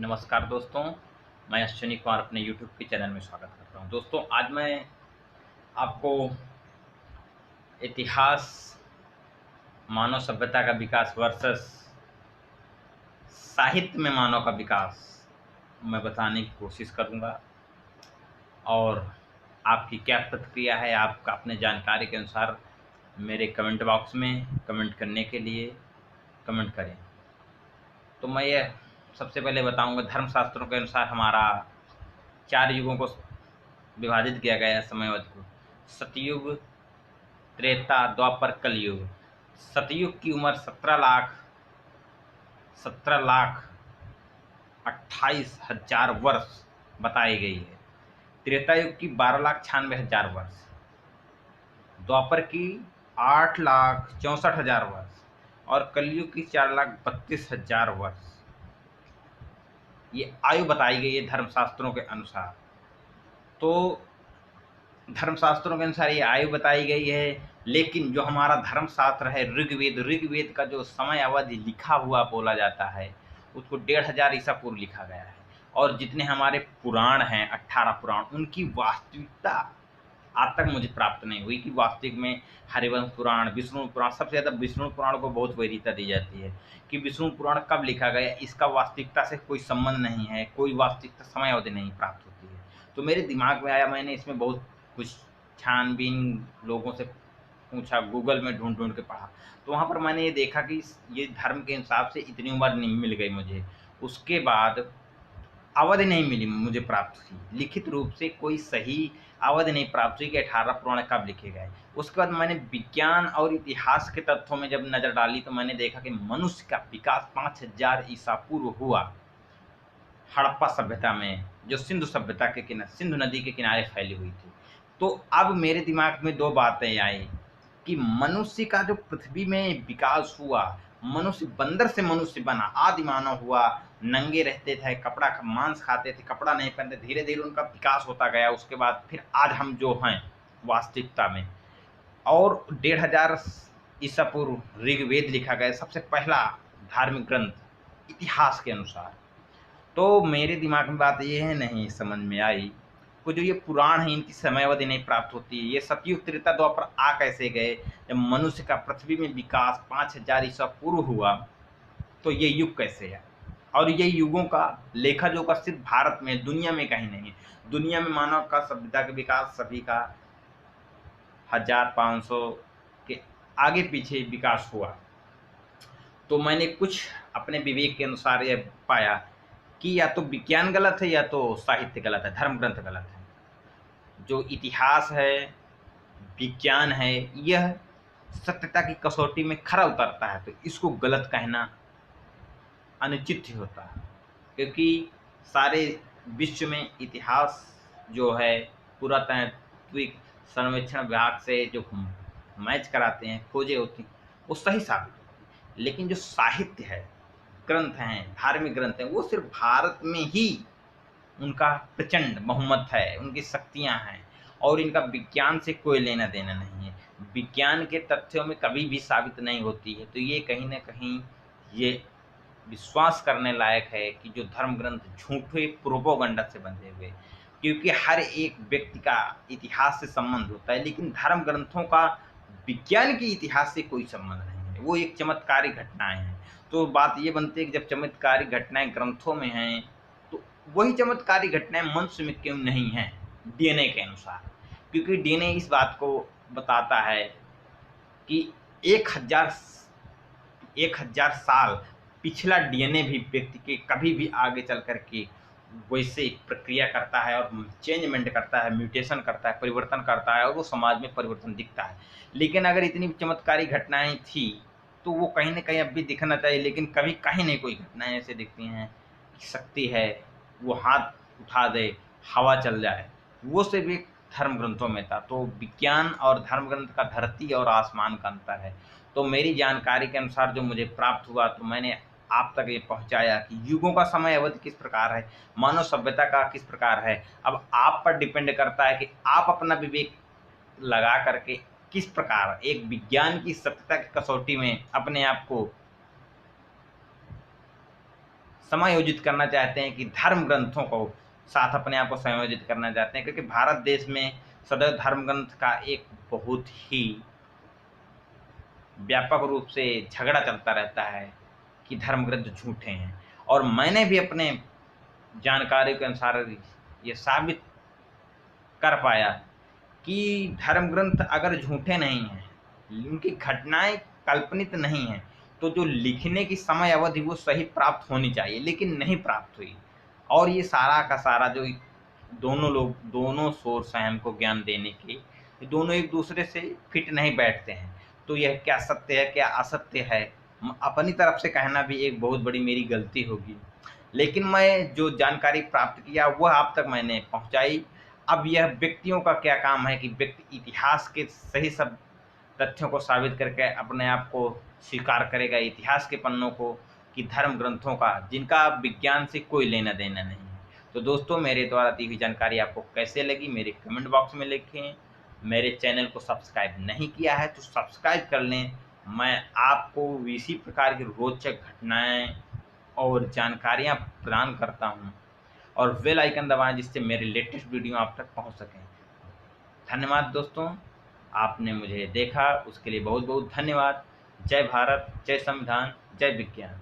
नमस्कार दोस्तों, मैं अश्विनी कुमार अपने यूट्यूब के चैनल में स्वागत करता हूं। दोस्तों, आज मैं आपको इतिहास, मानव सभ्यता का विकास वर्सेस साहित्य में मानव का विकास मैं बताने की कोशिश करूंगा। और आपकी क्या प्रतिक्रिया है, आपका अपने जानकारी के अनुसार मेरे कमेंट बॉक्स में कमेंट करने के लिए कमेंट करें। तो मैं ये सबसे पहले बताऊंगा, धर्मशास्त्रों के अनुसार हमारा 4 युगों को विभाजित किया गया है समयावधि को। सतयुग, त्रेता, द्वापर, कलयुग। सतयुग की उम्र 17,28,000 वर्ष बताई गई है। त्रेता युग की 12,96,000 वर्ष। द्वापर की 8,64,000 वर्ष और कलयुग की 4,32,000 वर्ष। ये आयु बताई गई है धर्मशास्त्रों के अनुसार। तो धर्मशास्त्रों के अनुसार ये आयु बताई गई है, लेकिन जो हमारा धर्मशास्त्र है ऋग्वेद का जो समय अवधि लिखा हुआ बोला जाता है, उसको 1,500 ईसा पूर्व लिखा गया है। और जितने हमारे पुराण हैं, 18 पुराण, उनकी वास्तविकता आज तक मुझे प्राप्त नहीं हुई कि वास्तविक में हरिवंश पुराण, विष्णु पुराण, सबसे ज़्यादा विष्णु पुराण को बहुत वरीयता दी जाती है कि विष्णु पुराण कब लिखा गया, इसका वास्तविकता से कोई संबंध नहीं है, कोई वास्तविकता समय अवधि नहीं प्राप्त होती है। तो मेरे दिमाग में आया, मैंने इसमें बहुत कुछ छानबीन लोगों से पूछा, गूगल में ढूंढ के पढ़ा। तो वहाँ पर मैंने ये देखा कि ये धर्म के हिसाब से इतनी उम्र नहीं मिल गई मुझे। उसके बाद अवधि नहीं मिली मुझे प्राप्त हुई, लिखित रूप से कोई सही अवधि नहीं प्राप्त हुई कि 18 पुराण कब लिखे गए। उसके बाद मैंने विज्ञान और इतिहास के तथ्यों में जब नज़र डाली तो मैंने देखा कि मनुष्य का विकास 5,000 ईसा पूर्व हुआ, हड़प्पा सभ्यता में, जो सिंधु सभ्यता के किनारे, सिंधु नदी के किनारे फैली हुई थी। तो अब मेरे दिमाग में 2 बातें आई कि मनुष्य का जो पृथ्वी में विकास हुआ, मनुष्य बंदर से मनुष्य बना, आदि मानव हुआ, नंगे रहते थे, मांस खाते थे, कपड़ा नहीं पहनते, धीरे-धीरे उनका विकास होता गया। उसके बाद फिर आज हम जो हैं वास्तविकता में, और 1,500 ईसा पूर्व ऋग्वेद लिखा गया, सबसे पहला धार्मिक ग्रंथ इतिहास के अनुसार। तो मेरे दिमाग में बात ये है, नहीं समझ में आई कि जो ये पुराण है इनकी समयावधि नहीं प्राप्त होती है। ये सतयुग, त्रेता, द्वापर आ कैसे गए? जब मनुष्य का पृथ्वी में विकास 5,000 ईसा पूर्व हुआ, तो ये युग कैसे है? और ये युगों का लेखा जोखा सिर्फ भारत में, दुनिया में कहीं नहीं है। दुनिया में मानव का सभ्यता का विकास सभी का 1,500 के आगे पीछे विकास हुआ। तो मैंने कुछ अपने विवेक के अनुसार यह पाया कि या तो विज्ञान गलत है या तो साहित्य गलत है, धर्म ग्रंथ गलत है। जो इतिहास है, विज्ञान है, यह सत्यता की कसौटी में खरा उतरता है, तो इसको गलत कहना अनुचित ही होता है। क्योंकि सारे विश्व में इतिहास जो है, पुरातात्विक सर्वेक्षण विभाग से जो मैच कराते हैं, खोजें होती हैं, वो सही साबित होती हैं। लेकिन जो साहित्य है, ग्रंथ हैं, धार्मिक ग्रंथ हैं, वो सिर्फ भारत में ही उनका प्रचंड बहुमत है, उनकी शक्तियाँ हैं, और इनका विज्ञान से कोई लेना-देना नहीं है। विज्ञान के तथ्यों में कभी भी साबित नहीं होती है। तो ये कहीं न कहीं ये विश्वास करने लायक है कि जो धर्म ग्रंथ झूठे प्रोपोगंडा से बंधे हुए, क्योंकि हर एक व्यक्ति का इतिहास से संबंध होता है, लेकिन धर्म ग्रंथों का विज्ञान के इतिहास से कोई संबंध नहीं है। वो एक चमत्कारी घटनाएँ हैं। तो बात ये बनती है कि जब चमत्कारी घटनाएँ ग्रंथों में हैं, तो वही चमत्कारी घटनाएँ मनुष्य में क्यों नहीं हैं, डीएनए के अनुसार? क्योंकि डीएनए इस बात को बताता है कि 1,000 साल पिछला डीएनए भी व्यक्ति के कभी भी आगे चल कर के वैसे प्रक्रिया करता है और चेंजमेंट करता है, म्यूटेशन करता है, परिवर्तन करता है, और वो समाज में परिवर्तन दिखता है। लेकिन अगर इतनी चमत्कारी घटनाएँ थी, तो वो कहीं न कहीं अब भी दिखना चाहिए, लेकिन कभी कहीं नहीं कोई घटनाएँ ऐसे दिखती हैं कि शक्ति है, वो हाथ उठा दे, हवा चल जाए। वो सिर्फ़ एक धर्म ग्रंथों में था। तो विज्ञान और धर्म ग्रंथ का धरती और आसमान का अंतर है। तो मेरी जानकारी के अनुसार जो मुझे प्राप्त हुआ, तो मैंने आप तक ये पहुँचाया कि युगों का समय अवधि किस प्रकार है, मानव सभ्यता का किस प्रकार है। अब आप पर डिपेंड करता है कि आप अपना विवेक लगा करके किस प्रकार एक विज्ञान की सत्यता की कसौटी में अपने आप को समायोजित करना चाहते हैं, कि धर्म ग्रंथों को साथ अपने आप को संयोजित करना चाहते हैं, क्योंकि भारत देश में सदैव धर्म ग्रंथ का एक बहुत ही व्यापक रूप से झगड़ा चलता रहता है कि धर्म ग्रंथ झूठे हैं। और मैंने भी अपने जानकारी के अनुसार ये साबित कर पाया कि धर्म ग्रंथ अगर झूठे नहीं हैं, उनकी घटनाएं काल्पनिक नहीं हैं, तो जो लिखने की समय अवधि वो सही प्राप्त होनी चाहिए, लेकिन नहीं प्राप्त हुई। और ये सारा का सारा जो दोनों सोर्स हैं हमको ज्ञान देने के, ये दोनों एक दूसरे से फिट नहीं बैठते हैं। तो यह क्या सत्य है क्या असत्य है, अपनी तरफ से कहना भी एक बहुत बड़ी मेरी गलती होगी। लेकिन मैं जो जानकारी प्राप्त किया वह आप तक मैंने पहुंचाई। अब यह व्यक्तियों का क्या काम है कि व्यक्ति इतिहास के सही सब तथ्यों को साबित करके अपने आप को स्वीकार करेगा, इतिहास के पन्नों को, कि धर्म ग्रंथों का जिनका विज्ञान से कोई लेना देना नहीं है। तो दोस्तों, मेरे द्वारा दी हुई जानकारी आपको कैसे लगी मेरे कमेंट बॉक्स में लिखें। मेरे चैनल को सब्सक्राइब नहीं किया है तो सब्सक्राइब कर लें। मैं आपको इसी प्रकार की रोचक घटनाएं और जानकारियां प्रदान करता हूं। और बेल आइकन दबाएं जिससे मेरे लेटेस्ट वीडियो आप तक पहुंच सकें। धन्यवाद दोस्तों, आपने मुझे देखा उसके लिए बहुत बहुत धन्यवाद। जय भारत, जय संविधान, जय विज्ञान।